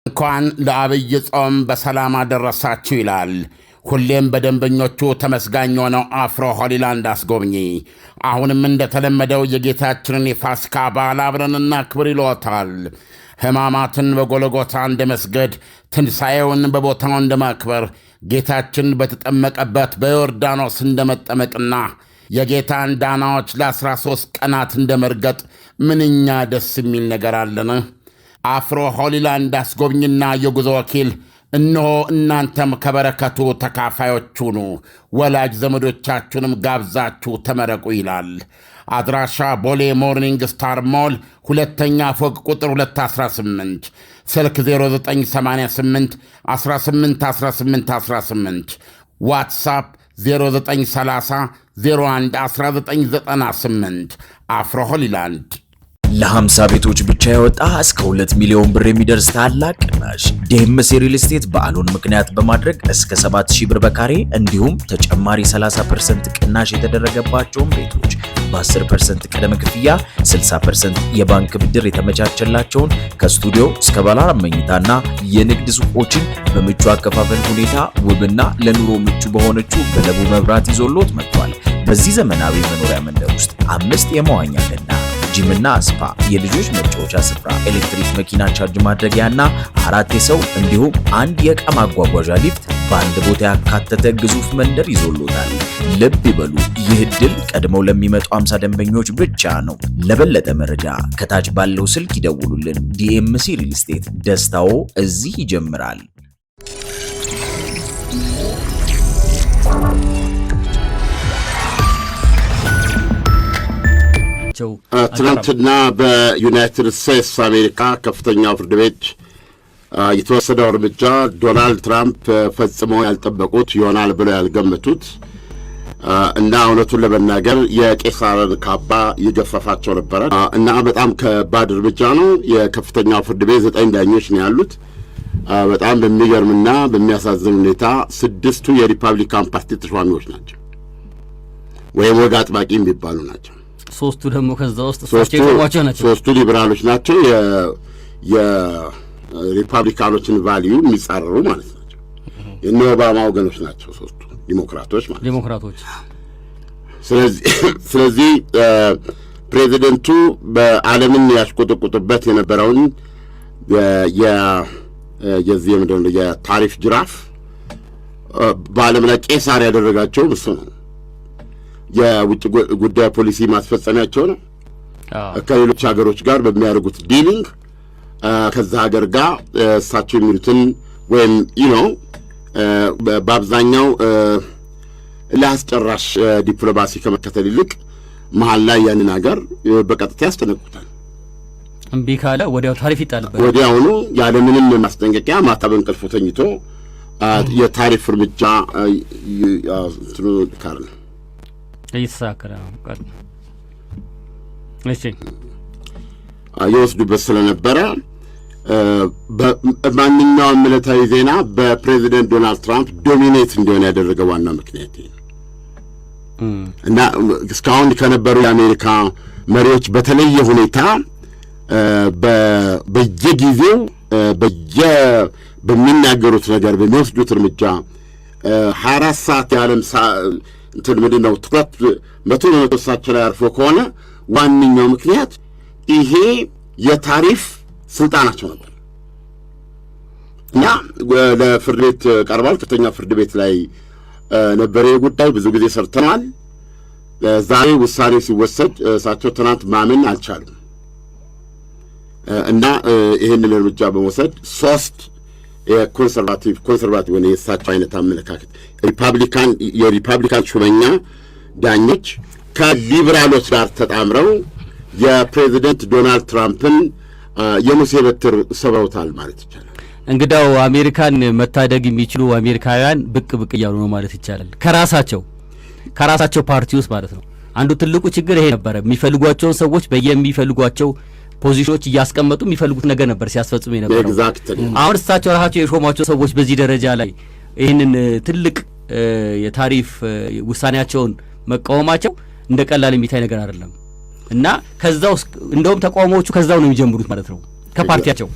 እንኳን ለአብይ ጾም በሰላም አደረሳችሁ ይላል። ሁሌም በደንበኞቹ ተመስጋኝ ሆነው አፍሮ ሆሊላንድ አስጎብኚ አሁንም እንደተለመደው የጌታችንን የፋሲካ በዓል አብረን እናክብር ይሎታል። ሕማማትን በጎልጎታ እንደመስገድ፣ ትንሣኤውን በቦታው እንደማክበር፣ ጌታችን በተጠመቀበት በዮርዳኖስ እንደመጠመቅና የጌታን ዳናዎች ለ13 ቀናት እንደመርገጥ ምንኛ ደስ የሚል ነገር አለን። አፍሮ ሆሊላንድ አስጎብኝና የጉዞ ወኪል እነሆ እናንተም ከበረከቱ ተካፋዮች ሁኑ፣ ወላጅ ዘመዶቻችሁንም ጋብዛችሁ ተመረቁ ይላል። አድራሻ ቦሌ ሞርኒንግ ስታር ሞል ሁለተኛ ፎቅ ቁጥር 218፣ ስልክ 0988 18 18 18፣ ዋትሳፕ 0930 01 1998። አፍሮ ሆሊላንድ ለ50 ቤቶች ብቻ ያወጣ እስከ 2 ሚሊዮን ብር የሚደርስ ታላቅ ቅናሽ ዲኤምሲ ሪል ስቴት በዓሉን ምክንያት በማድረግ እስከ 7000 ብር በካሬ እንዲሁም ተጨማሪ 30% ቅናሽ የተደረገባቸውን ቤቶች በ10% ቅድመ ክፍያ 60% የባንክ ብድር የተመቻቸላቸውን ከስቱዲዮ እስከ ባለ 4 መኝታና የንግድ ሱቆችን በምቹ አከፋፈል ሁኔታ ውብና ለኑሮ ምቹ በሆነችው በለቡ መብራት ይዞሎት መጥቷል። በዚህ ዘመናዊ መኖሪያ መንደር ውስጥ 5 የመዋኛ ገንዳ፣ ጂምና ስፓ፣ የልጆች መጫወቻ ስፍራ፣ ኤሌክትሪክ መኪና ቻርጅ ማድረጊያና 4 የሰው እንዲሁም 1 የዕቃ ማጓጓዣ ሊፍት በአንድ ቦታ ያካተተ ግዙፍ መንደር ይዞሎታል። ልብ ይበሉ፣ ይህ ዕድል ቀድመው ለሚመጡ 50 ደንበኞች ብቻ ነው። ለበለጠ መረጃ ከታች ባለው ስልክ ይደውሉልን። ዲኤምሲ ሪል ስቴት፣ ደስታው እዚህ ይጀምራል። ትናንትና በዩናይትድ ስቴትስ አሜሪካ ከፍተኛው ፍርድ ቤት የተወሰደው እርምጃ ዶናልድ ትራምፕ ፈጽመው ያልጠበቁት ይሆናል ብለው ያልገመቱት እና እውነቱን ለመናገር የቄሳርን ካባ የገፈፋቸው ነበረ እና በጣም ከባድ እርምጃ ነው። የከፍተኛው ፍርድ ቤት 9 ዳኞች ነው ያሉት። በጣም በሚገርምና በሚያሳዝን ሁኔታ 6ቱ የሪፐብሊካን ፓርቲ ተሿሚዎች ናቸው ወይም ወግ አጥባቂ የሚባሉ ናቸው። ሶስቱ ደግሞ ከዛ ውስጥ ሶስቱ ናቸው። ሶስቱ ሊበራሎች ናቸው። የሪፐብሊካኖችን ቫልዩ የሚጻረሩ ማለት ናቸው። የእነ ኦባማ ወገኖች ናቸው ሶስቱ ዲሞክራቶች ማለት ዲሞክራቶች። ስለዚህ ፕሬዚደንቱ በዓለምን ያሽቆጠቆጡበት የነበረውን የዚህ ምንድነው የታሪፍ ጅራፍ በዓለም ላይ ቄሳር ያደረጋቸው እሱ ነው። የውጭ ጉዳይ ፖሊሲ ማስፈጸሚያቸው ነው። ከሌሎች ሀገሮች ጋር በሚያደርጉት ዲሊንግ ከዛ ሀገር ጋር እሳቸው የሚሉትን ወይም በአብዛኛው ለአስጨራሽ ዲፕሎማሲ ከመከተል ይልቅ መሀል ላይ ያንን ሀገር በቀጥታ ያስጠነቅቁታል። እምቢ ካለ ወዲያው ታሪፍ ይጣልበት። ወዲያውኑ ያለምንም ማስጠንቀቂያ ማታ በእንቅልፉ ተኝቶ የታሪፍ እርምጃ ካርነ እየተሳከረ ነው። እሺ የወስዱበት ስለነበረ በማንኛውም ሚሊታሪ ዜና በፕሬዚደንት ዶናልድ ትራምፕ ዶሚኔት እንዲሆን ያደረገ ዋና ምክንያት ነው እና እስካሁን ከነበሩ የአሜሪካ መሪዎች በተለየ ሁኔታ በየጊዜው በሚናገሩት ነገር በሚወስዱት እርምጃ 24 ሰዓት የዓለም እንትን ምንድነው ትኩረት 100% እሳቸው ላይ አርፎ ከሆነ ዋነኛው ምክንያት ይሄ የታሪፍ ስልጣናቸው ነበር እና ለፍርድ ቤት ቀርቧል። ከፍተኛ ፍርድ ቤት ላይ ነበር ጉዳይ። ብዙ ጊዜ ሰርተናል። ዛሬ ውሳኔ ሲወሰድ እሳቸው ትናንት ማመን አልቻሉም እና ይሄንን እርምጃ በመውሰድ 3 የኮንሰርቫቲቭ ወይ የእሳቸው አይነት አመለካከት የሪፐብሊካን ሹመኛ ዳኞች ከሊበራሎች ጋር ተጣምረው የፕሬዚደንት ዶናልድ ትራምፕን የሙሴ በትር ሰብረውታል ማለት ይቻላል። እንግዳው አሜሪካን መታደግ የሚችሉ አሜሪካውያን ብቅ እያሉ ነው ማለት ይቻላል። ከራሳቸው ፓርቲ ውስጥ ማለት ነው። አንዱ ትልቁ ችግር ይሄ ነበር። የሚፈልጓቸውን ሰዎች በየሚፈልጓቸው ፖዚሽኖች እያስቀመጡ የሚፈልጉት ነገር ነበር ሲያስፈጽሙ የነበረው። አሁን እሳቸው ራሳቸው የሾሟቸው ሰዎች በዚህ ደረጃ ላይ ይህንን ትልቅ የታሪፍ ውሳኔያቸውን መቃወማቸው እንደ ቀላል የሚታይ ነገር አይደለም እና ከዛው እንደውም ተቃውሞዎቹ ከዛው ነው የሚጀምሩት ማለት ነው ከፓርቲያቸው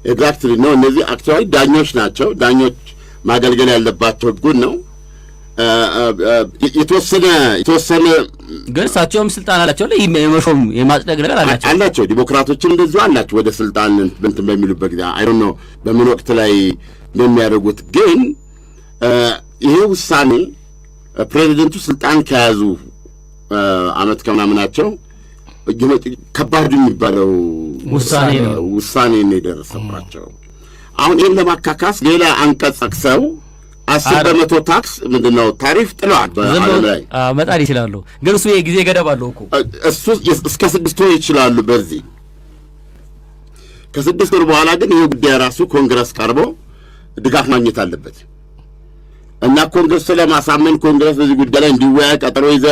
ኤግዛክትሊ ነው። እነዚህ አክቹዋሊ ዳኞች ናቸው። ዳኞች ማገልገል ያለባቸው ህጉን ነው። የተወሰነ ግን እሳቸውም ስልጣን አላቸው የመሾም የማጽደቅ ነገር አላቸው። ዲሞክራቶችም እንደዚሁ አላቸው። ወደ ስልጣን እንትን በሚሉበት ጊዜ አይ ዶንት ኖ በምን ወቅት ላይ እንደሚያደርጉት። ግን ይሄ ውሳኔ ፕሬዚደንቱ ስልጣን ከያዙ አመት ከምናምናቸው ከባድ የሚባለው ውሳኔ ነው የደረሰባቸው። አሁን ይህን ለማካካስ ሌላ አንቀጽ ጠቅሰው 10% ታክስ ምንድነው ታሪፍ ጥለዋል። በዓለም ላይ መጣል ይችላሉ። ግን እሱ የጊዜ ገደብ አለው እኮ እሱ እስከ 6 ወር ይችላሉ። በዚህ ከ6 ወር በኋላ ግን ይሄ ጉዳይ ራሱ ኮንግረስ ቀርቦ ድጋፍ ማግኘት አለበት እና ኮንግረስ ለማሳመን ኮንግረስ በዚህ ጉዳይ ላይ እንዲወያይ ቀጠሮ ይዘ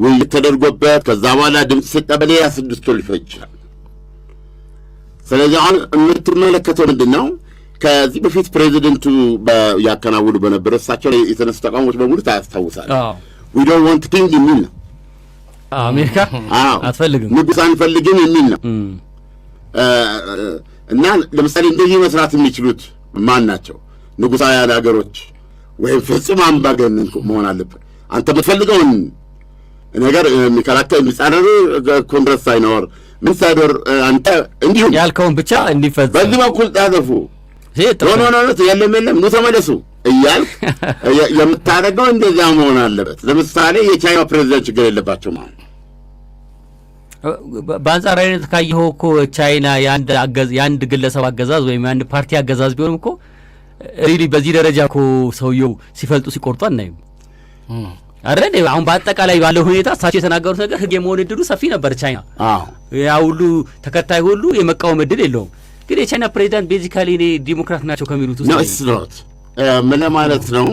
ውይይት ተደርጎበት ከዛ በኋላ ድምፅ ሲቀበል 6 ወር ሊፈጅ ይችላል። ስለዚህ አሁን የምትመለከተው ምንድነው ከዚህ በፊት ፕሬዚደንቱ ያከናውኑ በነበረ እሳቸው ላይ የተነሱ ተቃውሞች በሙሉ ታያስታውሳል። we don't want king የሚል ነው። አሜሪካ አትፈልግም፣ ንጉሥ አንፈልግም የሚል ነው። እና ለምሳሌ እንደዚህ መስራት የሚችሉት ማን ናቸው? ንጉሣውያን ሀገሮች ወይም ፍጹም አምባገነን መሆን አለበት። አንተ የምትፈልገውን ነገር የሚከላከል የሚጻረር ኮንግረስ ሳይኖር ምን ሳይኖር አንተ እንዲሁ ያልከውን ብቻ እንዲፈጸም በዚህ በኩል ታዘፉ ኖ የለም ኑ ተመለሱ እያልክ የምታደርገው እንደዚያ መሆን አለበት። ለምሳሌ የቻይና ፕሬዚደንት ችግር የለባቸው ማለት በአንጻራዊነት ካየኸው እኮ ቻይና የአንድ ግለሰብ አገዛዝ ወይም የአንድ ፓርቲ አገዛዝ ቢሆንም እኮ ሪሊ በዚህ ደረጃ እኮ ሰውየው ሲፈልጡ ሲቆርጡ አናይም አይደል? አሁን በአጠቃላይ ባለው ሁኔታ እሳቸው የተናገሩት ነገር ህግ የመሆን እድሉ ሰፊ ነበር። ቻይና ያ ሁሉ ተከታይ ሁሉ የመቃወም እድል የለውም። ግን የቻይና ፕሬዚዳንት ቤዚካሊ እኔ ዲሞክራት ናቸው ከሚሉት ውስጥ ነው። ምን ማለት ነው?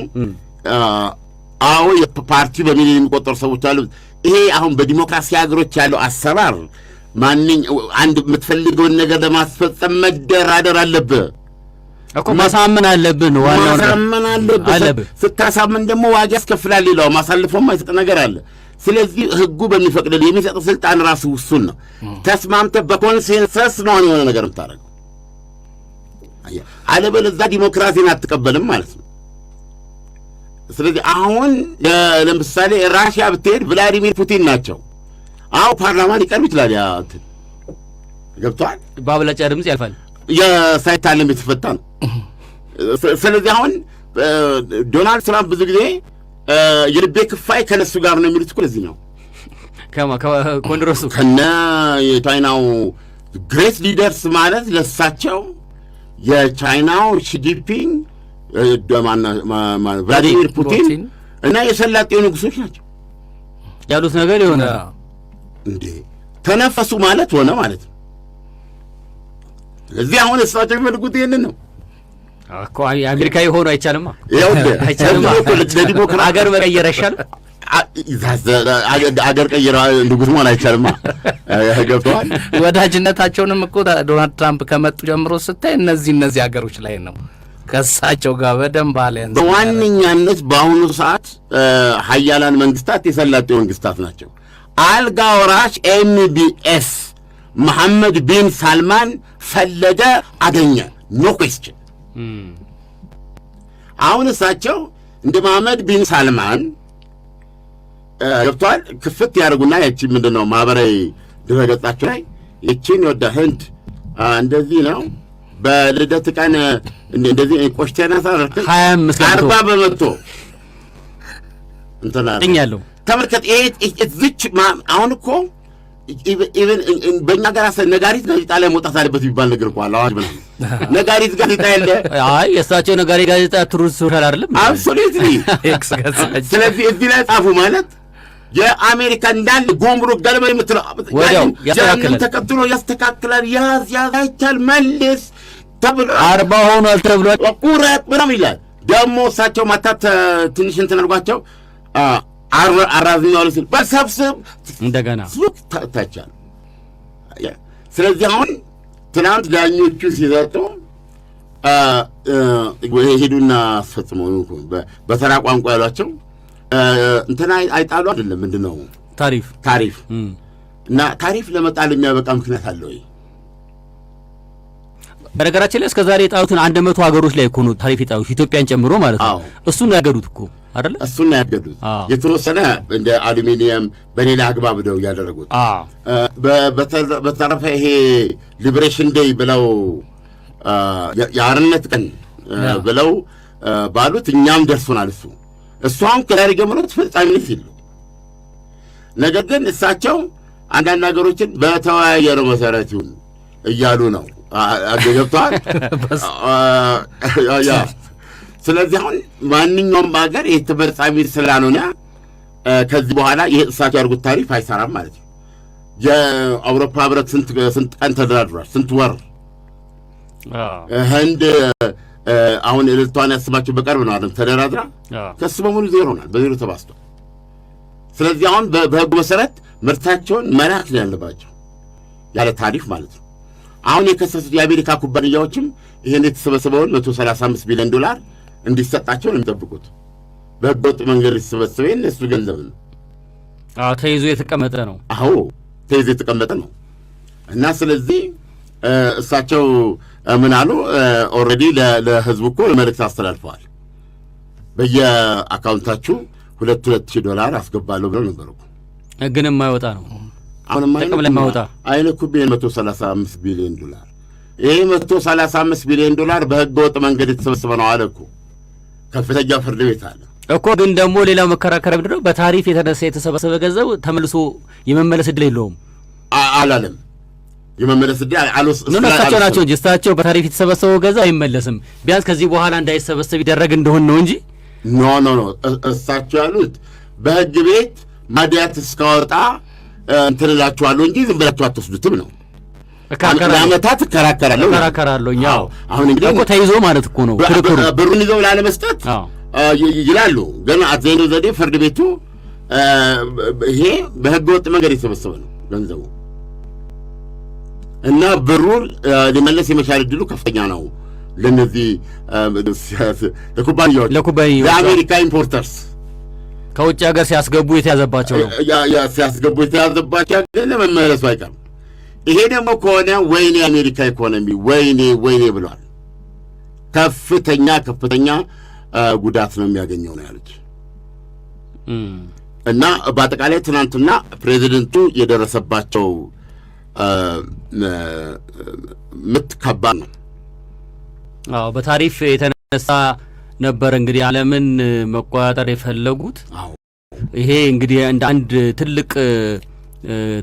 አዎ የፓርቲ በሚሊዮን የሚቆጠሩ ሰዎች አሉ። ይሄ አሁን በዲሞክራሲ ሀገሮች ያለው አሰራር አንድ የምትፈልገውን ነገር ለማስፈጸም መደራደር አለብህ እኮ ማሳመን አለብህ ነው ዋናው ማሳመን አለብህ። ስታሳመን ደግሞ ዋጋ ያስከፍላል። ሌላው ማሳልፎም አይሰጥ ነገር አለ። ስለዚህ ህጉ በሚፈቅድልህ የሚሰጥ ስልጣን ራሱ ውሱን ነው። ተስማምተህ በኮንሴንሰስ ነው የሆነ ነገር የምታደርገው። አለበለዚያ ዲሞክራሲን አትቀበልም ማለት ነው። ስለዚህ አሁን ለምሳሌ ራሽያ ብትሄድ ቭላዲሚር ፑቲን ናቸው። አዎ ፓርላማ ሊቀርብ ይችላል። ያ ገብቷል። በአብላጫ ድምፅ ያልፋል። የሳይታለም የተፈታ ነው። ስለዚህ አሁን ዶናልድ ትራምፕ ብዙ ጊዜ የልቤ ክፋይ ከነሱ ጋር ነው የሚሉት እኮ ለዚህ ነው። ከኮንግረሱ ከነ የቻይናው ግሬት ሊደርስ ማለት ለሳቸው የቻይናው ሺጂፒንግ ቭላዲሚር ፑቲን እና የሰላጤው ንጉሶች ናቸው ያሉት ነገር የሆነ እንዴ ተነፈሱ ማለት ሆነ ማለት ነው። ስለዚህ አሁን እሳቸው የሚፈልጉት ይሄንን ነው እኮ አሜሪካ የሆኑ አይቻልማ አይቻልማ ለዲሞክራሲ ሀገር መቀየር አይሻልም? አገር ቀይራ ንጉስ መሆን አይቻልማ። ገብተዋል። ወዳጅነታቸውንም እኮ ዶናልድ ትራምፕ ከመጡ ጀምሮ ስታይ እነዚህ ሀገሮች ላይ ነው ከሳቸው ጋር በደንብ አሊያንስ በዋነኛነት በአሁኑ ሰዓት ሀያላን መንግስታት የሰላጤው መንግስታት ናቸው። አልጋ ወራሽ ኤምቢኤስ መሐመድ ቢን ሳልማን ፈለገ አገኘ ኖ ኩዌስችን። አሁን እሳቸው እንደ መሐመድ ቢን ሳልማን ገብቷል ክፍት ያደርጉና ያቺ ምንድነው ማህበራዊ ድረገጻቸው ላይ ይቺን ወደ ህንድ እንደዚህ ነው በልደት ቀን እንደዚህ ቆሽቴና ሳርክ 40% እንትና እኛለው ተመልከት። እዚች አሁን እኮ ኢቨን በእኛ ጋር ነጋሪት ጋዜጣ ላይ መውጣት አለበት የሚባል ነገር እኮ አለ። አዋጅ ምናምን ነጋሪት ጋዜጣ ያለ አይ የእሳቸው ነጋሪት ጋዜጣ ትሩዝ ሶሻል አይደለም አብሶሉትሊ። ስለዚህ እዚህ ላይ ጻፉ ማለት የአሜሪካ እንዳለ ጉምሩክ ገለመ የምትለው ያንን ተከትሎ ያስተካክላል። ያዝ አይቻል መልስ ተብሎ 40 ሆኗል ተብሏል። ቁረጥ ምናምን ይላል። ደግሞ እሳቸው ማታት ትንሽ እንትን አድርጓቸው አራዝኛው ሲል በሰብስብ እንደገና ታቻል። ስለዚህ አሁን ትናንት ዳኞቹ ሲሰጡ ሄዱና አስፈጽመው በተራ ቋንቋ ያሏቸው እንትና አይጣሉ አይደለም ምንድነው ታሪፍ እና ታሪፍ ለመጣል የሚያበቃ ምክንያት አለ ወይ? በነገራችን ላይ እስከ ዛሬ የጣሉትን 100 ሀገሮች ላይ እኮ ነው ታሪፍ የጣሉት ኢትዮጵያን ጨምሮ ማለት ነው። እሱን ነው ያገዱት እኮ አይደል? እሱን ነው ያገዱት። የተወሰነ እንደ አሉሚኒየም በሌላ አግባብ ነው ያደረጉት። በተረፈ ይሄ ሊብሬሽን ዴይ ብለው የአርነት ቀን ብለው ባሉት እኛም ደርሶናል። እሱ አሁን ከዛሬ ጀምሮ ተፈጻሚነት የለው። ነገር ግን እሳቸው አንዳንድ ነገሮችን በተወያየነው መሰረት ይሁን እያሉ ነው ገብተዋል። ስለዚህ አሁን ማንኛውም ሀገር የተፈጻሚ ስላልሆነ ከዚህ በኋላ ይህ እሳቸው ያድርጉት ታሪፍ አይሰራም ማለት ነው። የአውሮፓ ህብረት ስንት ቀን ተደራድሯል? ስንት ወር? ህንድ አሁን እልልቷን ያስባቸው በቅርብ ነው አይደል ተደራድራ፣ ከሱ በሙሉ ዜሮ ሆናል፣ በዜሮ ተባስቷል። ስለዚህ አሁን በህጉ መሰረት ምርታቸውን መላክ ነው ያለባቸው ያለ ታሪፍ ማለት ነው። አሁን የከሰሱት የአሜሪካ ኩባንያዎችም ይሄን የተሰበሰበውን $135 ቢሊዮን እንዲሰጣቸው ነው የሚጠብቁት። በህገወጥ መንገድ የተሰበሰበ እሱ ገንዘብ ነው። ተይዞ የተቀመጠ ነው። ተይዞ የተቀመጠ ነው እና ስለዚህ እሳቸው ምን አሉ? ኦልሬዲ ለህዝቡ እኮ መልእክት አስተላልፈዋል። በየአካውንታችሁ $2,000 አስገባለሁ ብለው ነበር እኮ። ግን የማይወጣ ነው። አሁንም ጥቅም ላይ የማይወጣ አይነኩብ $135 ቢሊዮን። ይሄ $135 ቢሊዮን በህገ ወጥ መንገድ የተሰበሰበ ነው አለ እኮ ከፍተኛ ፍርድ ቤት አለ እኮ። ግን ደግሞ ሌላው መከራከሪያ ምንድን ነው? በታሪፍ የተነሳ የተሰበሰበ ገንዘብ ተመልሶ የመመለስ ዕድል የለውም አላለም። የመመለስ ዕድል እሳቸው ናቸው እንጂ እሳቸው በታሪፍ የተሰበሰበው ገንዘብ አይመለስም፣ ቢያንስ ከዚህ በኋላ እንዳይሰበሰብ ይደረግ እንደሆነ ነው እንጂ ኖ እሳቸው ያሉት በህግ ቤት ማዲያት እስካወጣ እንትን እላችኋለሁ እንጂ ዝም ብላችሁ አትወስዱትም ነው። ለዓመታት እከራከራለሁ። አሁን እንግዲህ እኮ ተይዞ ማለት እኮ ነው ክርክሩ። ብሩን ይዘው ላለመስጠት ይላሉ። ግን አትዘይነው ዘዴ ፍርድ ቤቱ ይሄ በህገ ወጥ መንገድ የተሰበሰበ ነው ገንዘቡ እና ብሩን ሊመለስ የመቻል ዕድሉ ከፍተኛ ነው ለነዚህ ለኩባንያዎች ለአሜሪካ ኢምፖርተርስ ከውጭ ሀገር ሲያስገቡ የተያዘባቸው ነው ሲያስገቡ የተያዘባቸው ግን ለመመለሱ አይቀርም። ይሄ ደግሞ ከሆነ ወይኔ አሜሪካ ኢኮኖሚ ወይኔ ብሏል። ከፍተኛ ጉዳት ነው የሚያገኘው ነው ያሉት። እና በአጠቃላይ ትናንትና ፕሬዚደንቱ የደረሰባቸው ምት ከባድ ነው። በታሪፍ የተነሳ ነበር እንግዲህ ዓለምን መቆጣጠር የፈለጉት። ይሄ እንግዲህ እንደ አንድ ትልቅ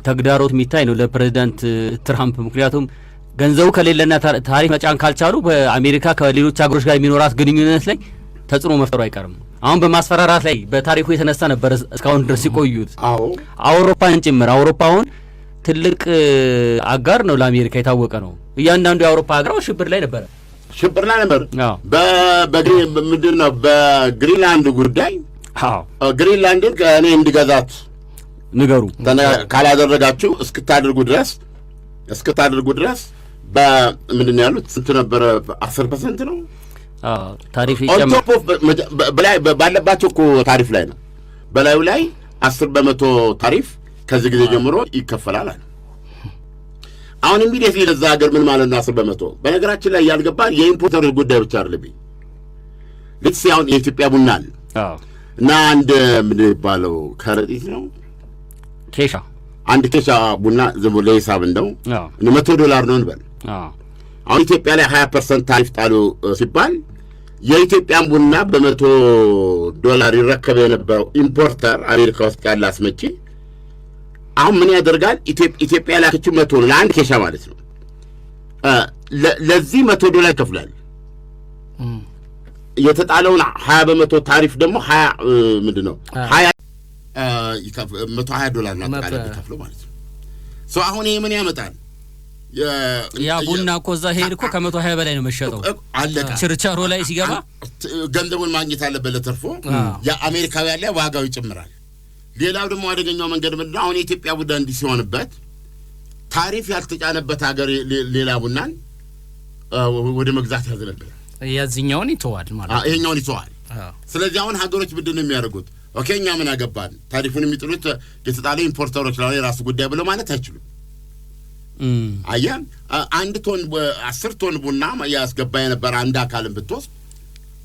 ተግዳሮት የሚታይ ነው ለፕሬዚዳንት ትራምፕ። ምክንያቱም ገንዘቡ ከሌለና ታሪፍ መጫን ካልቻሉ በአሜሪካ ከሌሎች ሀገሮች ጋር የሚኖራት ግንኙነት ላይ ተጽዕኖ መፍጠሩ አይቀርም። አሁን በማስፈራራት ላይ በታሪኩ የተነሳ ነበር እስካሁን ድረስ ሲቆዩት አውሮፓን ጭምር። አውሮፓውን ትልቅ አጋር ነው ለአሜሪካ የታወቀ ነው። እያንዳንዱ የአውሮፓ ሀገሮች ሽብር ላይ ነበር። ምንድን ነው በግሪንላንድ ጉዳይ ግሪንላንድን ከእኔ እንድገዛት ንገሩ ካላደረጋችሁ እስክታደርጉ ድረስ በምንድን ነው ያሉት? ስንት ነበረ? 10% ነው ታሪፍ ባለባቸው እኮ ታሪፍ ላይ ነው። በላዩ ላይ 10% ታሪፍ ከዚህ ጊዜ ጀምሮ ይከፈላል አለ። አሁን ኢሚዲየትሊ ለዛ ሀገር ምን ማለት ነው 10%? በነገራችን ላይ ያልገባል የኢምፖርተሮች ጉዳይ ብቻ አይደለም። ልትስ አሁን የኢትዮጵያ ቡና አለ እና አንድ ምን ይባለው ከረጢት ነው ኬሻ፣ አንድ ኬሻ ቡና ዝም ብሎ ለሂሳብ እንደው $100 ነው እንበል። አሁን ኢትዮጵያ ላይ 20% ታሪፍ ጣሉ ሲባል የኢትዮጵያን ቡና $100 ይረከበ የነበረው ኢምፖርተር አሜሪካ ውስጥ ያለ አስመጪ አሁን ምን ያደርጋል? ኢትዮጵያ ላከችው 100 ነው ለአንድ ኬሻ ማለት ነው። ለዚህ $100 ይከፍላል። የተጣለውን 20% ታሪፍ ደግሞ 20 ምንድነው $120 ነው ተቃለ ማለት ነው። አሁን ይሄ ምን ያመጣል? ያ ቡና እኮ እዛ ሄድ እኮ ከ120 በላይ ነው መሸጠው። አለቀ። ችርቻሮ ላይ ሲገባ ገንዘቡን ማግኘት አለበት ለተርፎ የአሜሪካዊ ያለ ዋጋው ይጨምራል። ሌላው ደግሞ አደገኛው መንገድ ምንድን ነው? አሁን የኢትዮጵያ ቡና እንዲህ ሲሆንበት ታሪፍ ያልተጫነበት ሀገር ሌላ ቡናን ወደ መግዛት ያዘነብላል። ያዚኛውን ይተዋል ማለት ነው። ይሄኛውን ይተዋል። ስለዚህ አሁን ሀገሮች ምንድን ነው የሚያደርጉት? ኦኬ እኛ ምን አገባን? ታሪፉን የሚጥሉት የተጣለ ኢምፖርተሮች ላይ ራሱ ጉዳይ ብለው ማለት አይችሉም። አየህ አንድ ቶን 10 ቶን ቡና ያስገባ የነበረ አንድ አካልን ብትወስድ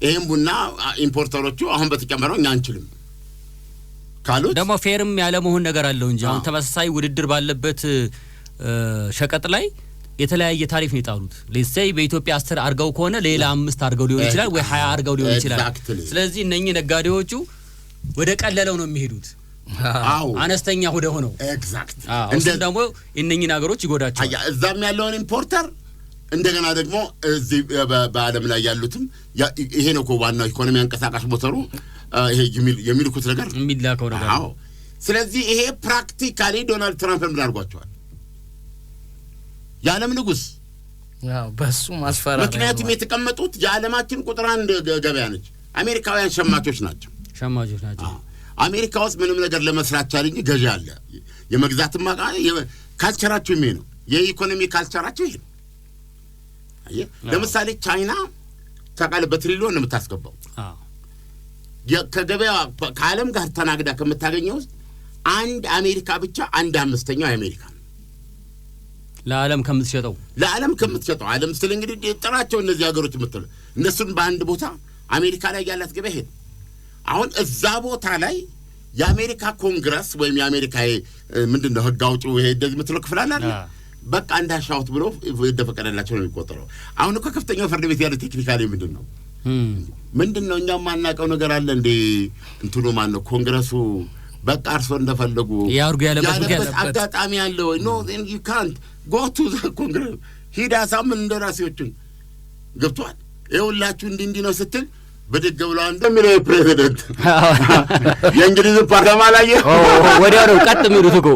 ይሄን ቡና ኢምፖርተሮቹ አሁን በተጨመረው እኛ አንችልም ካሉት ደግሞ ፌርም ያለ መሆን ነገር አለው እንጂ አሁን ተመሳሳይ ውድድር ባለበት ሸቀጥ ላይ የተለያየ ታሪፍ ነው የጣሉት። ለዚህ በኢትዮጵያ 10 አርገው ከሆነ ሌላ 5 አርገው ሊሆን ይችላል ወይ 20 አርገው ሊሆን ይችላል። ስለዚህ እነኚህ ነጋዴዎቹ ወደ ቀለለው ነው የሚሄዱት። አዎ አነስተኛ ወደ ሆነው ኤግዛክት እንደዚህ ደግሞ እነኚህ ነገሮች ይጎዳቸዋል። እዛም ያለውን ኢምፖርተር እንደገና ደግሞ እዚህ በዓለም ላይ ያሉትም ይሄ ነው እኮ ዋናው ኢኮኖሚ አንቀሳቃሽ ሞተሩ ይሄ የሚልኩት ነገር የሚላከው ነገር። አዎ ስለዚህ ይሄ ፕራክቲካሊ ዶናልድ ትራምፕ ምን አድርጓቸዋል? የዓለም ንጉስ በሱ ማስፈራሪያ ምክንያቱም የተቀመጡት የዓለማችን ቁጥር 1 ገበያ ነች። አሜሪካውያን ሸማቾች ናቸው። አሜሪካ ውስጥ ምንም ነገር ለመስራት ቻለኝ ገዢ አለ። የመግዛት ማቃ ካልቸራቸው ይሄ ነው። የኢኮኖሚ ካልቸራቸው ይሄ ነው። አየህ ለምሳሌ ቻይና ታቃለ በትሪሊዮን ነው የምታስገባው። ከገበያ ከዓለም ጋር ተናግዳ ከምታገኘው ውስጥ አንድ አሜሪካ ብቻ 1/5 የአሜሪካ ለዓለም ከምትሸጠው ዓለም ስለ እንግዲህ ጥራቸው እነዚህ ሀገሮች የምትለው እነሱን በአንድ ቦታ አሜሪካ ላይ ያላት ገበያ ይሄ አሁን እዛ ቦታ ላይ የአሜሪካ ኮንግረስ ወይም የአሜሪካ ምንድነው ህግ አውጪው ይሄ እንደዚህ የምትለው ክፍል አለ አይደል? በቃ እንዳሻውት ብሎ እንደፈቀደላቸው ነው የሚቆጠረው። አሁን እኮ ከፍተኛው ፍርድ ቤት ያለው ቴክኒካሊ ምንድነው እኛም ማናቀው ነገር አለ እንዴ? እንትኑ ማን ነው ኮንግረሱ በቃ አርሶ እንደፈለጉ ያርጉ ያለበት አጋጣሚ ያለው ኖ you can't go to the congress ሂዳ ሳምን እንደራሴዎችን ገብቷል። ይኸውላችሁ እንዲህ ነው ስትል በደግ ብለው እንደሚለው ፕሬዚደንት የእንግሊዝ ፓርላማ ላይ ወዲያው ነው ቀጥ የሚሉት እኮ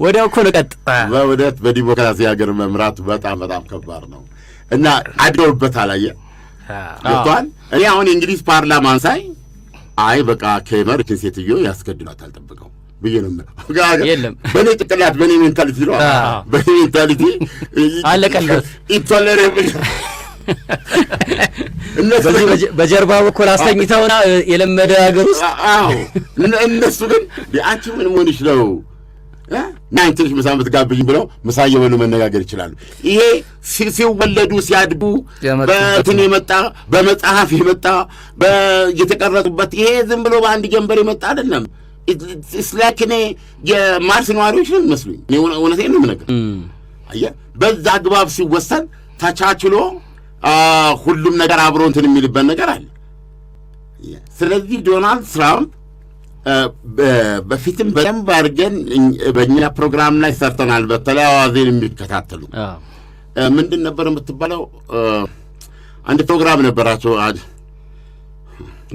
ወዲያው እኮ ነው ቀጥ። በእውነት በዲሞክራሲ ሀገር መምራት በጣም በጣም ከባድ ነው እና አድሮበታል። አየህ ገብቷል። እኔ አሁን የእንግሊዝ ፓርላማን ሳይ አይ በቃ ከመር እቺ ሴትዮ ያስገድሏታል ጠብቀው ብዬ ነው የለም በኔ ጥቅላት በኔ ሜንታሊቲ ነው በኔ ሜንታሊቲ አለቀለት ኢንቶለረብል በጀርባ በኩል አስተኝተውና የለመደ ሀገር ውስጥ እነሱ ግን አንቺ ምን ሆነሽ ነው ናንተሽ መሳመት ጋብኝ ብለው መሳየ ወሉ መነጋገር ይችላሉ። ይሄ ሲወለዱ ሲያድጉ በእንትን የመጣ በመጽሐፍ የመጣ በየተቀረጡበት ይሄ ዝም ብሎ በአንድ ጀንበር የመጣ አይደለም። እስላክኔ የማርስ ነዋሪዎች ነው የሚመስሉኝ። እውነቴን ነው የምነግርህ። አየህ በዛ አግባብ ሲወሰን ተቻችሎ ሁሉም ነገር አብሮ እንትን የሚልበት ነገር አለ። ስለዚህ ዶናልድ ትራምፕ በፊትም በደንብ አድርገን በእኛ ፕሮግራም ላይ ሰርተናል። በተለይ አዋዜን የሚከታተሉ ምንድን ነበር የምትባለው አንድ ፕሮግራም ነበራቸው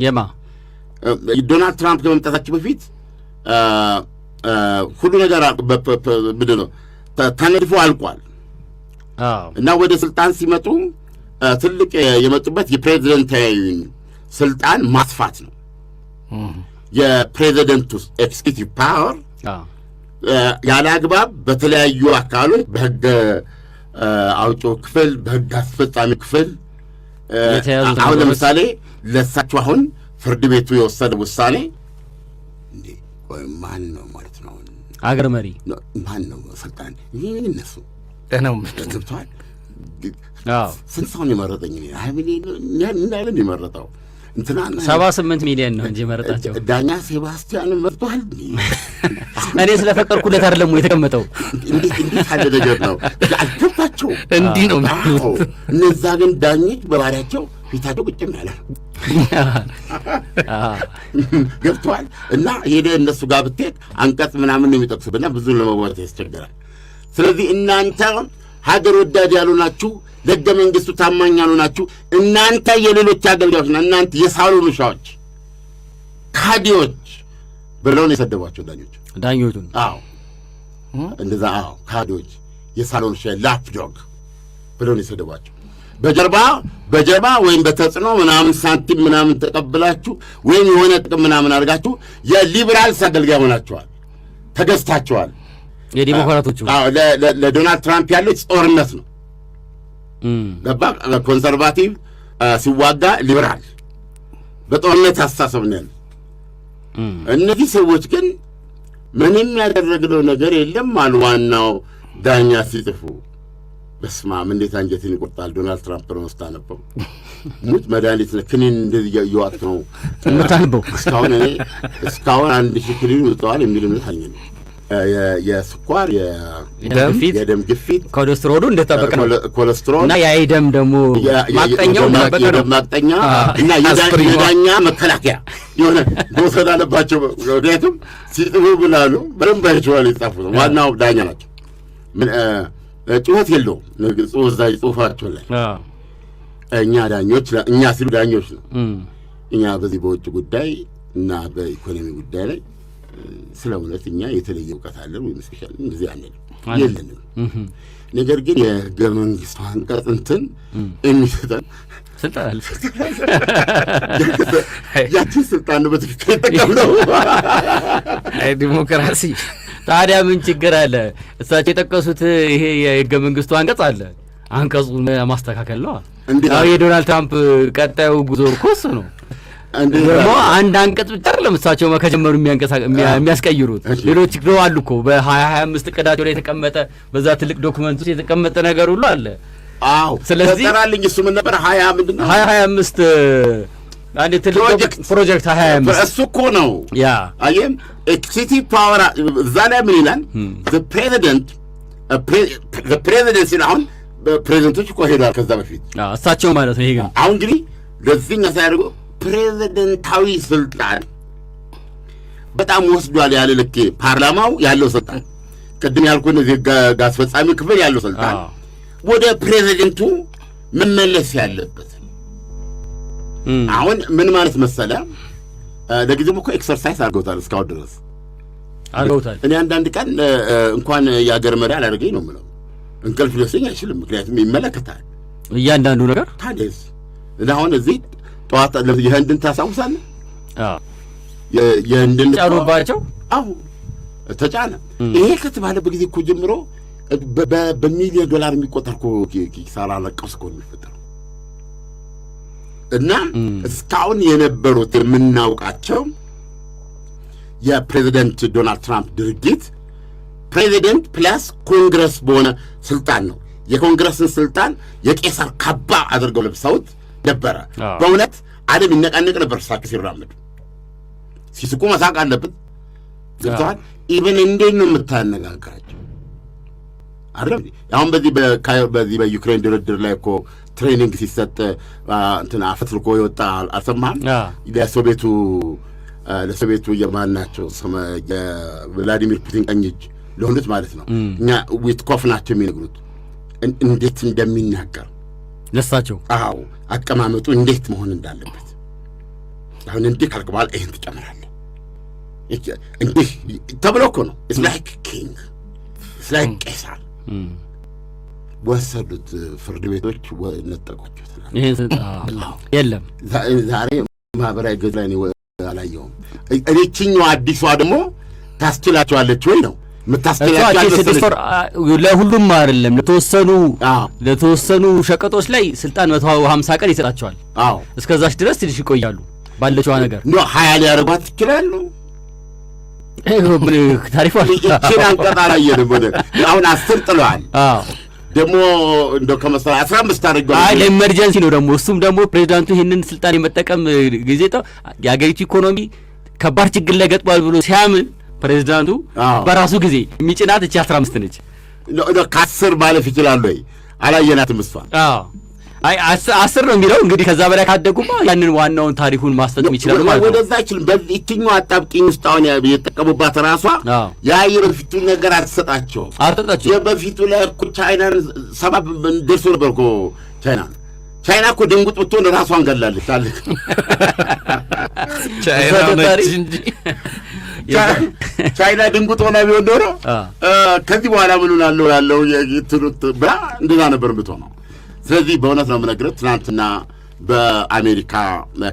የማ ዶናልድ ትራምፕ ከመምጣታቸው በፊት ሁሉ ነገር ምንድን ነው ተነድፎ አልቋል እና ወደ ስልጣን ሲመጡ ትልቅ የመጡበት የፕሬዚደንታዊ ስልጣን ማስፋት ነው። የፕሬዚደንቱ ኤክስኪዩቲቭ ፓወር ያለ አግባብ በተለያዩ አካሎች በህግ አውጪው ክፍል በህግ አስፈጻሚ ክፍል አሁን ለምሳሌ ለሳቸው አሁን ፍርድ ቤቱ የወሰደ ውሳኔ እንዴ ወይ ማን ነው ማለት ነው አገር መሪ ማን ነው ስልጣን ይሄን እነሱ ደህናው ምትጥቷል ስንት ሰው ነው የመረጠኝ እኔ እንዳለን የመረጠው እንትና 78 ሚሊዮን ነው እንጂ መረጣቸው ዳኛ ሴባስቲያን መርጧል። እኔ ስለፈቀርኩለት አይደለም የተቀመጠው እንዴት አለ ነገር ነው አልከፋቸው እንዲህ ነው እነዛ ግን ዳኞች በባሪያቸው ፊታቸው ቁጭም ያለ ገብቷል እና ሄደ እነሱ ጋር ብትሄድ አንቀጽ ምናምን ነው የሚጠቅሱብና ብዙ ለመዋጥ ያስቸግራል። ስለዚህ እናንተ ሀገር ወዳድ ያሉናችሁ ለሕገ መንግሥቱ ታማኝ ያሉናችሁ እናንተ የሌሎች አገልጋዮች እና እናንተ የሳሎን ውሻዎች ካዲዎች ብለው ነው የሰደቧቸው ዳኞቹን። አዎ እንደዛ አዎ ካዲዎች የሳሎን ውሻ ላፕ ዶግ ብለው ነው የሰደቧቸው። በጀርባ ወይም በተጽዕኖ ምናምን ሳንቲም ምናምን ተቀብላችሁ ወይም የሆነ ጥቅም ምናምን አድርጋችሁ የሊበራልስ አገልጋይ ሆናችኋል፣ ተገዝታችኋል። የዲሞክራቶቹ ለዶናልድ ትራምፕ ያለው ጦርነት ነው። ገባ ኮንሰርቫቲቭ ሲዋጋ ሊበራል በጦርነት አስተሳሰብ ነው። እነዚህ ሰዎች ግን ምንም ያደረግነው ነገር የለም አሉ። ዋናው ዳኛ ሲጽፉ በስማም እንዴት አንጀትን ይቆርጣል። ዶናልድ ትራምፕ ነው ስታነበው ሙት መድኃኒት ክኒን እንደዚህ እየዋጥ ነው የምታነበው። እስካሁን 1000 ክኒን ውጠዋል የሚል እምነት አለኝ። የስኳር የደም ግፊት ኮሌስትሮሉ እንደተጠበቀ ነው። ኮሌስትሮል እና የደም ደግሞ ማቅጠኛው እንደተጠበቀ ነው። ማቅጠኛ እና የዳኛ መከላከያ የሆነ መውሰድ አለባቸው። ወዲያቱም ሲጥቡ ብላሉ በደንብ አይተዋል። የጻፉት ዋናው ዳኛ ናቸው። ጩኸት የለውም ጽሁፋቸው ላይ እኛ ዳኞች እኛ ሲሉ ዳኞች ነው። እኛ በዚህ በውጭ ጉዳይ እና በኢኮኖሚ ጉዳይ ላይ ስለ እውነት እኛ የተለየ እውቀት አለን ወይም ስፔሻል እንደዚህ የለንም። ነገር ግን የሕገ መንግሥቱ አንቀጽ እንትን የሚሰጠን ስልጣን አለ። ያችን ስልጣን ነው በትክክል የተጠቀምነው። አይ ዲሞክራሲ ታዲያ ምን ችግር አለ? እሳቸው የጠቀሱት ይሄ የሕገ መንግሥቱ አንቀጽ አለ። አንቀጹን ማስተካከል ነው። የዶናልድ ትራምፕ ቀጣዩ ጉዞ እኮ እሱ ነው። ደግሞ አንድ አንቀጽ ብቻ አይደለም እሳቸው ከጀመሩ የሚያስቀይሩት ሌሎች ግሮ አሉ እኮ በ2025 እቅዳቸው ላይ የተቀመጠ በዛ ትልቅ ዶክመንት ውስጥ የተቀመጠ ነገር ሁሉ አለ። አዎ ስለዚህ ተጠራልኝ እሱ ምን ነበር 20 ምንድነው 2025 አንድ ትልቅ ፕሮጀክት 2025 እሱ እኮ ነው። ያ አየም ኤክሲቲቭ ፓወር እዛ ላይ ምን ይላል? the president ሲሆን ፕሬዚደንቶች እኮ ሄደዋል ከዛ በፊት እሳቸው ማለት ነው። ይሄ ግን አሁን እንግዲህ ለዚህኛ ሳያደርጉ ፕሬዚደንታዊ ስልጣን በጣም ወስዷል ያለ ልክ ፓርላማው ያለው ስልጣን ቅድም ያልኩት እዚህ አስፈጻሚ ክፍል ያለው ስልጣን ወደ ፕሬዚደንቱ መመለስ ያለበት አሁን ምን ማለት መሰለ ለጊዜው እኮ ኤክሰርሳይዝ አድርገውታል እስካሁን ድረስ አድርገውታል። እኔ አንዳንድ ቀን እንኳን የአገር መሪ አላደረገኝ ነው የምለው እንቅልፍ ሊወስደኝ አይችልም። ምክንያቱም ይመለከታል እያንዳንዱ ነገር ታዲያስ እና አሁን እዚህ ጠዋት የህንድን ታሳውሳለህ? የህንድን ጫኑባቸው። አዎ ተጫነ። ይሄ ከተባለበት ጊዜ እኮ ጀምሮ በሚሊዮን ዶላር የሚቆጠር እኮ ኪሳራ ለቀውስ እኮ የሚፈጠረው እና እስካሁን የነበሩት የምናውቃቸው የፕሬዚደንት ዶናልድ ትራምፕ ድርጊት ፕሬዚደንት ፕላስ ኮንግረስ በሆነ ስልጣን ነው። የኮንግረስን ስልጣን የቄሳር ካባ አድርገው ለብሰውት ነበረ። በእውነት ዓለም ይነቃነቅ ነበር። ሳቅ ሲራመዱ ሲስቁ መሳቅ አለበት። ገብተዋል። ኢቨን እንዴት ነው የምታነጋግራቸው? አይደል? አሁን በዚህ በዩክሬን ድርድር ላይ እኮ ትሬኒንግ ሲሰጥ እንትን አፈትልኮ የወጣ አልሰማህም? ለሶቪየቱ የማን ናቸው የቭላዲሚር ፑቲን ቀኝ እጅ ለሆኑት ማለት ነው። እኛ ዊትኮፍ ናቸው የሚነግሩት እንዴት እንደሚናገር ለሳቸው። አዎ አቀማመጡ እንዴት መሆን እንዳለበት። አሁን እንዲህ ካልክ በኋላ ይሄን ትጨምራለህ እንዲህ ተብሎ እኮ ነው። ኢትስ ላይክ ኪንግ ኢትስ ላይክ ቄሳር። ወሰዱት ፍርድ ቤቶች ነጠቋቸው። ይሄን የለም ዛሬ ማህበራዊ ገጽ ላይ ነው አላየሁም። እቺኛው አዲሷ ደግሞ ታስችላቸዋለች ወይ ነው ለሁሉም አይደለም ለተወሰኑ ሸቀጦች ላይ ስልጣን 150 ቀን ይሰጣቸዋል። አዎ እስከዛች ድረስ ትንሽ ይቆያሉ። ባለችዋ ነገር ነው 20 ሊያደርጓት ይችላሉ። ታሪፉ እቺን አንቀጣራ እየነበረ አሁን 10 ጥለዋል። አዎ ደግሞ እንደው ከመሰለ 15 አድርገዋል። አይ ለኢመርጀንሲ ነው ደግሞ እሱም ደግሞ ፕሬዚዳንቱ ይሄንን ስልጣን የመጠቀም ጊዜ የአገሪቱ ኢኮኖሚ ከባድ ችግር ላይ ገጥሟል ብሎ ሲያምን ፕሬዚዳንቱ በራሱ ጊዜ የሚጭናት እቺ 15 ነች። ከ10 ማለፍ ይችላል ወይ? አላየናትም እሷ። አይ 10 ነው የሚለው እንግዲህ ከዛ በላይ ካደጉማ ያንን ዋናውን ታሪኩን ማስፈጸም ይችላል ማለት ነው። ወደዛ አይችልም። በእትኛው አጣብቂኝ ውስጥ አሁን የተጠቀሙባት ራሷ የበፊቱን ነገር አትሰጣቸው። የበፊቱ ላይ እኮ ቻይናን 7 ደርሶ ነበር እኮ ቻይና እኮ ድንጉጥ ብትሆን ራሷን ገላለች። ታልክ ቻይና ድንጉጥ ሆና ቢሆን ኖሮ ከዚህ በኋላ ምን ሆናለሁ ያለው የትሩት ብላ እንደዛ ነበር የምትሆነው። ስለዚህ በእውነት ነው የምነግርህ ትናንትና በአሜሪካ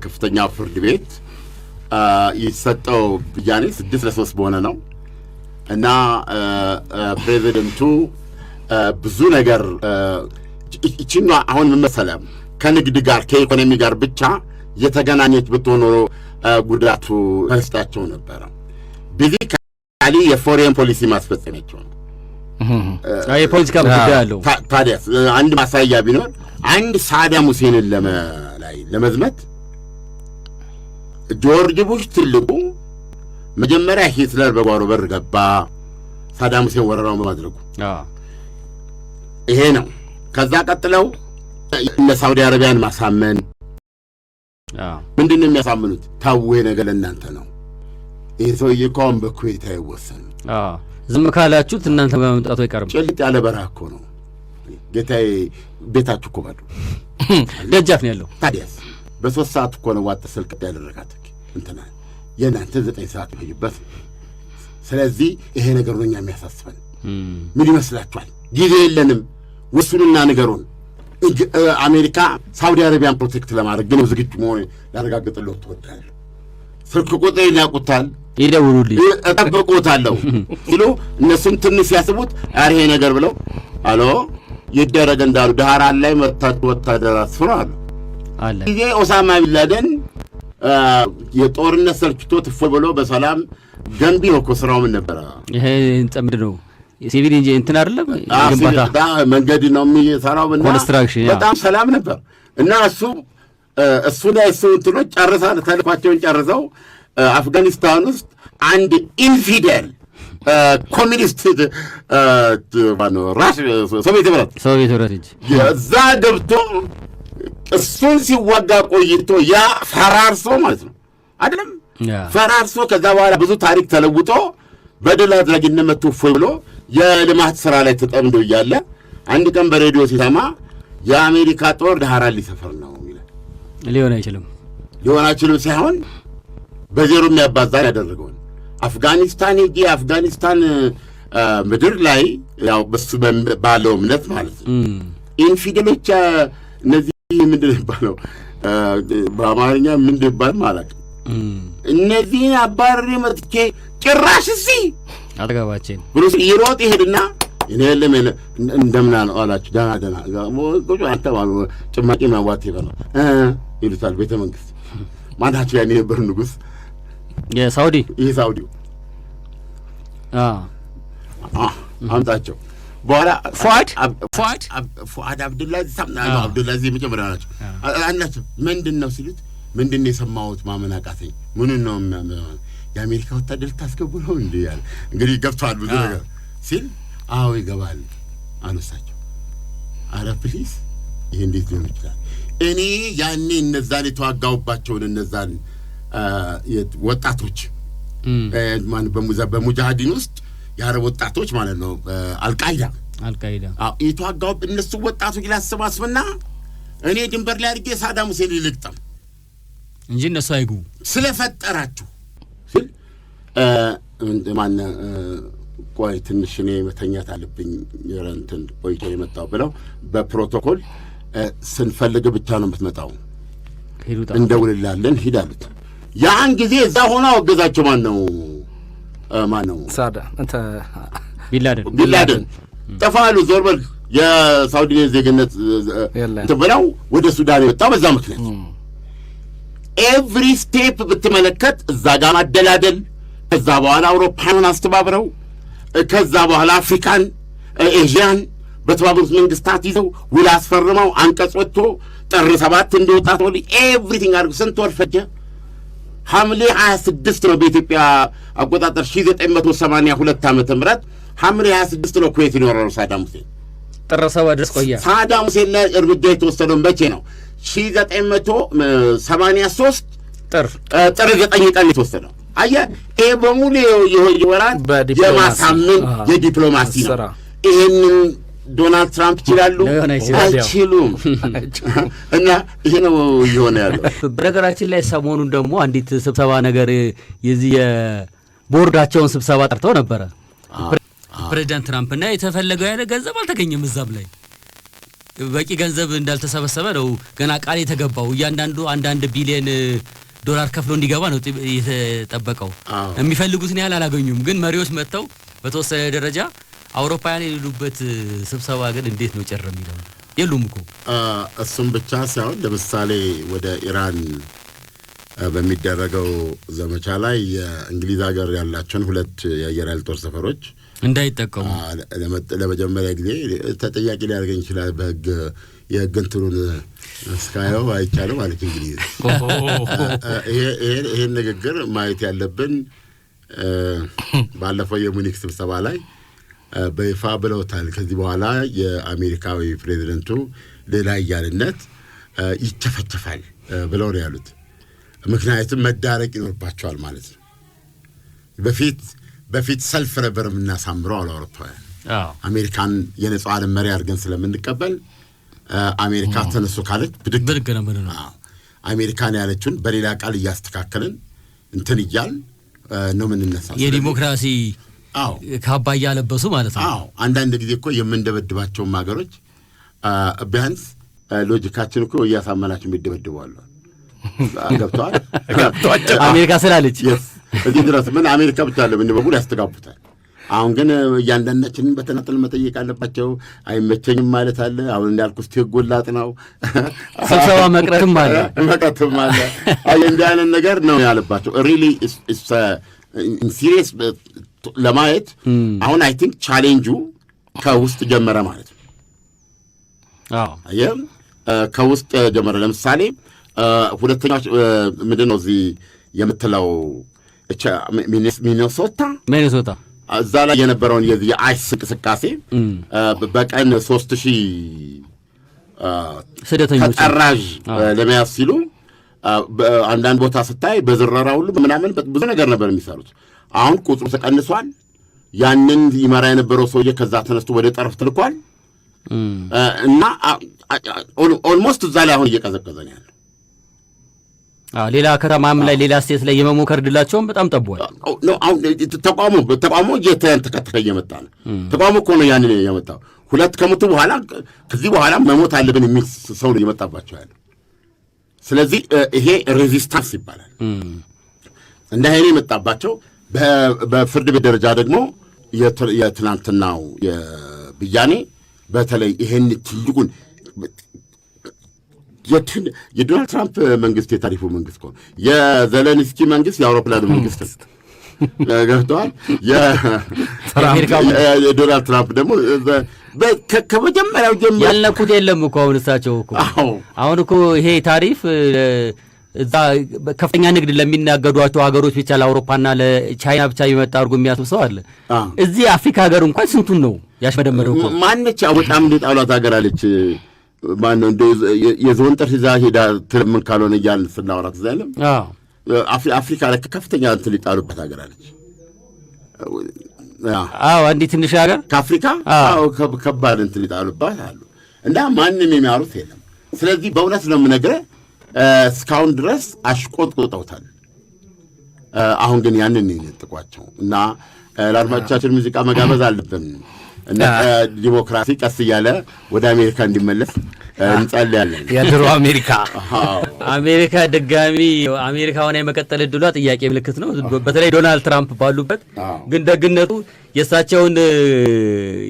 ከፍተኛው ፍርድ ቤት የተሰጠው ብያኔ 6-3 በሆነ ነው እና ፕሬዚደንቱ ብዙ ነገር እቺና አሁን ምን መሰለህ ከንግድ ጋር ከኢኮኖሚ ጋር ብቻ የተገናኘች ብትሆን ኖሮ ጉዳቱ መስጣቸው ነበረ። ቤዚካሊ የፎሬን ፖሊሲ ማስፈጸሚያቸው ነው። የፖለቲካ ጉዳይ አለው። ታዲያ አንድ ማሳያ ቢኖር አንድ ሳዳም ሁሴንን ለመዝመት ጆርጅ ቡሽ ትልቁ መጀመሪያ ሂትለር በጓሮ በር ገባ፣ ሳዳም ሁሴን ወረራውን በማድረጉ ይሄ ነው። ከዛ ቀጥለው እነ ሳውዲ አረቢያን ማሳመን ምንድነው የሚያሳምኑት? ታው ነገር ለእናንተ ነው። ይሄ ሰውዬ እኮ በኩዌት አይወሰን ዝም ካላችሁት እናንተ በመምጣቱ አይቀርም። ጭልጥ ያለ በረሃ እኮ ነው ጌታዬ። ቤታችሁ እኮ ባዶ ደጃፍ ነው ያለው። ታዲያስ በ3 ሰዓት እኮ ነው ዋጥ ስልክ ያደረጋት እንትና የናንተ 9 ሰዓት ይፈጅበት። ስለዚህ ይሄ ነገር ነው የሚያሳስበን። ምን ይመስላችኋል? ጊዜ የለንም። ወሱንና ነገሩን አሜሪካ ሳውዲ አረቢያን ፕሮቴክት ለማድረግ ግን ዝግጁ መሆን ያረጋግጥልዎት ተወዳለሁ። ስልክ ቁጥር ያውቁታል፣ ይደውሉልኝ፣ እጠብቅዎታለሁ ሲሉ እነሱም ትንሽ ያስቡት ይሄ ነገር ብለው አሎ ይደረግ እንዳሉ ዳህራን ላይ መታችሁ ወታደር አስፍሩ አለ። ጊዜ ኦሳማ ቢን ላደን የጦርነት ሰልችቶት እፎይ ብሎ በሰላም ገንቢ ነው እኮ ስራው። ምን ነበረ ይሄ ምንድን ነው? ሲቪል ኢንጂነር እንትን አይደለም ግንባታ መንገድ ነው የሚሰራው እና ኮንስትራክሽን በጣም ሰላም ነበር። እና እሱ ላይ እሱ እንትኖች ተልኳቸውን ጨርሰው አፍጋኒስታን ውስጥ አንድ ኢንፊደል ኮሚኒስት ሶቪየት ህብረት እዛ ገብቶ እሱን ሲዋጋ ቆይቶ ያ ፈራርሶ ማለት ነው አይደለም ፈራርሶ ከዛ በኋላ ብዙ ታሪክ ተለውጦ በድል አድራጊነት መጥቶ እፎይ ብሎ የልማት ስራ ላይ ተጠምዶ እያለ አንድ ቀን በሬዲዮ ሲሰማ የአሜሪካ ጦር ዳህራን ሊሰፈር ነው ይላል። ሊሆን አይችልም ሳይሆን በዜሮ የሚያባዛ ያደረገው አፍጋኒስታን የአፍጋኒስታን ምድር ላይ ያው በሱ ባለው እምነት ማለት ነው ኢንፊደሎች እነዚህ ምንድን ነው በአማርኛ ምንድን ይባል ማለት እነዚህን አባረሬ መጥቼ ጭራሽ እዚህ አጠገባችን ብሩስ ይሮጥ ይሄድና እኔ የለም እንደምና ነው አላችሁ። ደህና ቁጭ አንተባሉ ጭማቂ ማዋት ይበላል ይሉታል ቤተ መንግስት። ማናቸው ያኔ ነበር ንጉስ የሳውዲ ሳውዲው አምጣቸው በኋላ ፉአድ አብዱላዚ ሳምናው አብዱላዚ መጀመሪያ ናቸው አናቸው። ምንድነው ሲሉት ምንድነው የሰማሁት ማመን አቃተኝ። ምን ነው የአሜሪካ ወታደር ታስገቡ ነው እንዴ ያለ እንግዲህ ገብቷል ብዙ ነገር ሲል አዎ ይገባል አነሳቸው። አረ ፕሊዝ ይሄ እንዴት ሊሆን ይችላል? እኔ ያኔ እነዛን የተዋጋውባቸውን እነዛን ወጣቶች ማን በሙጃሂዲን ውስጥ የአረብ ወጣቶች ማለት ነው አልቃይዳ የተዋጋው እነሱ ወጣቶች ላሰባስብና እኔ ድንበር ላይ አድርጌ ሳዳም ሁሴን ልልቅጠም እንጂ እነሱ አይጉ ስለፈጠራችሁ ሲል ማን ቆይ ትንሽ እኔ መተኛት አለብኝ የረንትን ቆይቶ የመጣው ብለው በፕሮቶኮል ስንፈልግ ብቻ ነው የምትመጣው እንደውልላለን ሂዳሉት። ያን ጊዜ እዛ ሆኖ አወገዛቸው። ማን ነው ሳዳ ቢንላደን ጠፋሉ። ዞር በል የሳውዲ ዜግነት ብለው ወደ ሱዳን የወጣው በዛ ምክንያት ኤቭሪ ስቴፕ ብትመለከት እዛ ጋር ማደላደል፣ ከዛ በኋላ አውሮፓን አስተባብረው፣ ከዛ በኋላ አፍሪካን ኤዥያን በተባበሩት መንግስታት ይዘው ውል አስፈርመው አንቀጽ ወጥቶ ጥር 7 እንደወጣ ተወል ኤቭሪቲንግ አድርጎ ስንት ወር ፈጀ? ሐምሌ 26 ነው በኢትዮጵያ አቆጣጠር 1982 ዓመተ ምህረት ሐምሌ 26 ነው ኩዌት ይኖረው ሳዳም ሁሴን ጥር 7 ድረስ ቆየ። ሳዳም ሁሴን ላይ እርምጃ የተወሰደው መቼ ነው? 1983 ጥር 9 ቀን የተወሰደው። አየህ ይሄ በሙሉ የወራት የማሳመን የዲፕሎማሲ ነው። ይሄንን ዶናልድ ትራምፕ ይችላሉ አይችሉም? እና ይሄ ነው የሆነ ያለው። በነገራችን ላይ ሰሞኑን ደግሞ አንዲት ስብሰባ ነገር የዚህ የቦርዳቸውን ስብሰባ ጠርተው ነበረ ፕሬዚዳንት ትራምፕ እና የተፈለገው ያለ ገንዘብ አልተገኘም። እዛም ላይ በቂ ገንዘብ እንዳልተሰበሰበ ነው ገና ቃል የተገባው። እያንዳንዱ 1 ቢሊዮን ዶላር ከፍሎ እንዲገባ ነው የተጠበቀው። የሚፈልጉትን ያህል አላገኙም። ግን መሪዎች መጥተው በተወሰነ ደረጃ አውሮፓውያን የሌሉበት ስብሰባ ግን እንዴት ነው ጨር የሚለው የሉም እኮ። እሱም ብቻ ሳይሆን ለምሳሌ ወደ ኢራን በሚደረገው ዘመቻ ላይ የእንግሊዝ ሀገር ያላቸውን 2 የአየር ኃይል ጦር ሰፈሮች እንዳይጠቀሙ ለመጀመሪያ ጊዜ ተጠያቂ ሊያደርገኝ ይችላል በህግ የህግ እንትኑን እስካየው አይቻልም ማለት እንግዲህ ይሄን ንግግር ማየት ያለብን ባለፈው የሙኒክ ስብሰባ ላይ በይፋ ብለውታል። ከዚህ በኋላ የአሜሪካዊ ፕሬዝዳንቱ ሌላ ያያልነት ይቸፈቸፋል ብለው ነው ያሉት። ምክንያቱም መዳረቅ ይኖርባቸዋል ማለት ነው። በፊት ሰልፍ ነበር የምናሳምረው አውሮፓውያን አሜሪካን የነጻው ዓለም መሪ አድርገን ስለምንቀበል አሜሪካ ተነሱ ካለች ብድግ ነው ማለት ነው። አሜሪካን ያለችውን በሌላ ቃል እያስተካከልን እንትን ይያል ነው ምንነሳው የዲሞክራሲ ካባ ያለበሱ ማለት ነው። አንዳንድ ጊዜ እኮ የምንደበድባቸው ሀገሮች ቢያንስ ሎጂካችን እኮ እያሳመናቸው የሚደበድባሉ ገብቷል። አሜሪካ ስላለች እዚህ ድረስ ምን አሜሪካ ብቻ ለምን በሙሉ ያስተጋቡታል። አሁን ግን እያንዳንዳችንን በተናጠል መጠየቅ አለባቸው። አይመቸኝም ማለት አለ። አሁን እንዳልኩት ህጎላጥ ነው ስብሰባ መቅረትም አለ። እንዲህ አይነት ነገር ነው ያለባቸው። ሪሊ ሲሪየስ ለማየት አሁን አይ ቲንክ ቻሌንጁ ከውስጥ ጀመረ ማለት ነው። አየም ከውስጥ ጀመረ። ለምሳሌ ሁለተኛው ምንድነው እዚህ የምትለው ሚኒሶታ እዛ ላይ የነበረውን የአይስ እንቅስቃሴ በቀን 3000 ስደተኞች ተጠራዥ ለመያዝ ሲሉ አንዳንድ ቦታ ስታይ በዝረራ ሁሉ ምናምን ብዙ ነገር ነበር የሚሰሩት። አሁን ቁጥሩ ተቀንሷል። ያንን ይመራ የነበረው ሰውዬ ከዛ ተነስቶ ወደ ጠረፍ ተልኳል እና ኦልሞስት እዛ ላይ አሁን እየቀዘቀዘ ነው ያለው። ሌላ ከተማም ላይ ሌላ ስቴት ላይ የመሞከር ድላቸውም በጣም ጠቧል። ተቋሙ እየተከተለ እየመጣ ነው። ተቋሙ እኮ ነው ያንን የመጣው። ሁለት ከሞቱ በኋላ ከዚህ በኋላ መሞት አለብን የሚል ሰው ነው እየመጣባቸው ያለው። ስለዚህ ይሄ ሬዚስታንስ ይባላል። እንደ ኃይል የመጣባቸው በፍርድ ቤት ደረጃ ደግሞ የትናንትናው የብያኔ በተለይ ይሄን ትልቁን የዶናልድ ትራምፕ መንግስት የታሪፉ መንግስት ነው። የዘለንስኪ መንግስት የአውሮፕላኑ መንግስት ገብተዋል። የዶናልድ ትራምፕ ደግሞ ከመጀመሪያው ጀምሮ ያልነኩት የለም እኮ አሁን እሳቸው እኮ አሁን እኮ ይሄ ታሪፍ እዛ ከፍተኛ ንግድ ለሚናገዷቸው ሀገሮች ብቻ ለአውሮፓና ለቻይና ብቻ ይመጣ አድርጎ የሚያስብ ሰው አለ። እዚህ አፍሪካ ሀገር እንኳን ስንቱን ነው ያሽመደመደው እኮ። ማነች በጣም ጣሏት ሀገር አለች። ማነው እንደ የዞን ጥርስ ይዛ ሄዳ ትልምን ካልሆነ እያልን ስናወራት እዛ የለም። አፍሪካ ላይ ከፍተኛ እንትን ሊጣሉበት ሀገር አለች። አንዲት ትንሽ ሀገር ከአፍሪካ ከባድ እንትን ሊጣሉባት አሉ እና ማንም የሚያወሩት የለም። ስለዚህ በእውነት ነው የምነግርህ እስካሁን ድረስ አሽቆጥቁጠውታል። አሁን ግን ያንን ይነጥቋቸው እና ለአድማጮቻችን ሙዚቃ መጋበዝ አለብን እና ዲሞክራሲ ቀስ እያለ ወደ አሜሪካ እንዲመለስ እንጸልያለን። የድሮ አሜሪካ ድጋሚ አሜሪካ ሆና የመቀጠል ዕድሏ ጥያቄ ምልክት ነው። በተለይ ዶናልድ ትራምፕ ባሉበት ግን ደግነቱ የእሳቸውን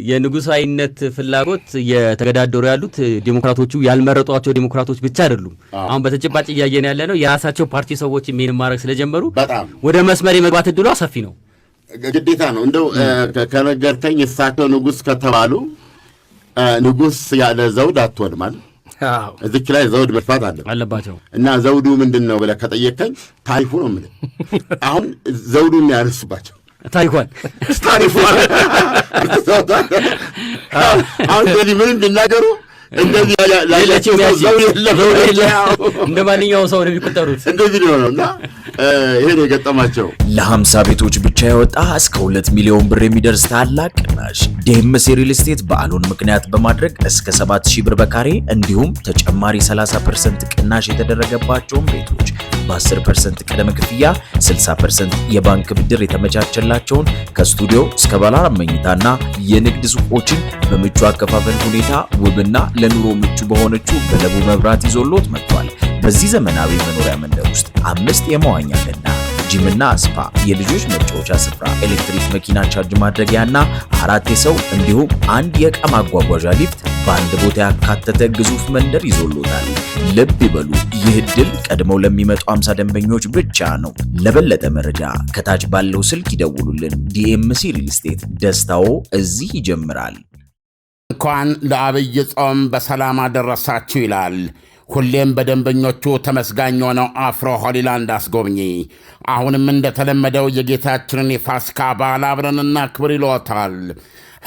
የንጉሳዊነት ፍላጎት የተገዳደሩ ያሉት ዲሞክራቶቹ ያልመረጧቸው ዲሞክራቶች ብቻ አይደሉም። አሁን በተጨባጭ እያየን ያለ ነው የራሳቸው ፓርቲ ሰዎች ይሄን ማድረግ ስለጀመሩ ወደ መስመር የመግባት ዕድሏ ሰፊ ነው። ግዴታ ነው። እንደው ከነገርከኝ እሳቸው ንጉሥ ከተባሉ ንጉሥ ያለ ዘውድ አትሆንም አይደል? እዚች ላይ ዘውድ መጥፋት አለባቸው እና ዘውዱ ምንድን ነው ብለህ ከጠየቀኝ ታሪፉ ነው የምልህ። አሁን ዘውዱን ያነሱባቸው ታሪኳን አሁን ምን እንዲናገሩ እንደዚህ እንደ ማንኛውም ሰው ነው የሚቆጠሩት። እንደዚህ ነው እና ይሄን የገጠማቸው ለ50 ቤቶች ብቻ ያወጣ እስከ 2 ሚሊዮን ብር የሚደርስ ታላቅ ቅናሽ ዴምስ ሪል ስቴት በዓሉን ምክንያት በማድረግ እስከ 7000 ብር በካሬ እንዲሁም ተጨማሪ 30% ቅናሽ የተደረገባቸውን ቤቶች በ10% ቅድመ ክፍያ 60% የባንክ ብድር የተመቻቸላቸውን ከስቱዲዮ እስከ ባለ 4 መኝታና የንግድ ሱቆችን በምቹ አከፋፈል ሁኔታ ውብና ለኑሮ ምቹ በሆነችው በለቡ መብራት ይዞሎት መጥቷል። በዚህ ዘመናዊ መኖሪያ መንደር ውስጥ 5 የመዋኛ ገንዳ፣ ጂምና ስፓ፣ የልጆች መጫወቻ ስፍራ፣ ኤሌክትሪክ መኪና ቻርጅ ማድረጊያና 4 የሰው እንዲሁም 1 የዕቃ ማጓጓዣ ሊፍት በአንድ ቦታ ያካተተ ግዙፍ መንደር ይዞሎታል። ልብ ይበሉ፣ ይህ ዕድል ቀድመው ለሚመጡ 50 ደንበኞች ብቻ ነው። ለበለጠ መረጃ ከታች ባለው ስልክ ይደውሉልን። ዲኤምሲ ሪል ስቴት፣ ደስታው እዚህ ይጀምራል። እንኳን ለአብይ ጾም በሰላም አደረሳችሁ ይላል ሁሌም በደንበኞቹ ተመስጋኝ የሆነው አፍሮ ሆሊላንድ አስጎብኚ። አሁንም እንደተለመደው የጌታችንን የፋሲካ በዓል አብረን እናክብር ይሎታል።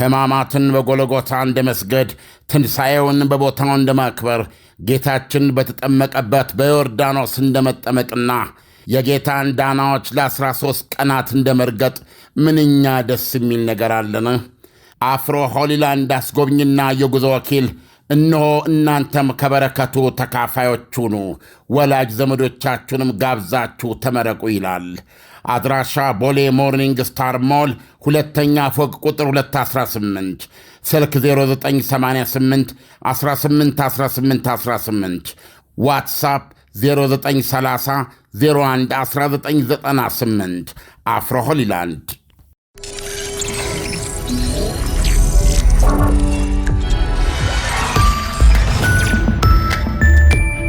ሕማማትን በጎልጎታ እንደ መስገድ፣ ትንሣኤውን በቦታው እንደ ማክበር፣ ጌታችን በተጠመቀበት በዮርዳኖስ እንደ መጠመቅና የጌታን ዳናዎች ለ13 ቀናት እንደ መርገጥ ምንኛ ደስ የሚል ነገር አለን። አፍሮ ሆሊላንድ አስጎብኝና የጉዞ ወኪል እነሆ እናንተም ከበረከቱ ተካፋዮች ሁኑ፣ ወላጅ ዘመዶቻችሁንም ጋብዛችሁ ተመረቁ ይላል። አድራሻ ቦሌ ሞርኒንግ ስታር ሞል ሁለተኛ ፎቅ ቁጥር 218፣ ስልክ 0988 18 18 18፣ ዋትሳፕ 0930 01 1998። አፍሮ ሆሊላንድ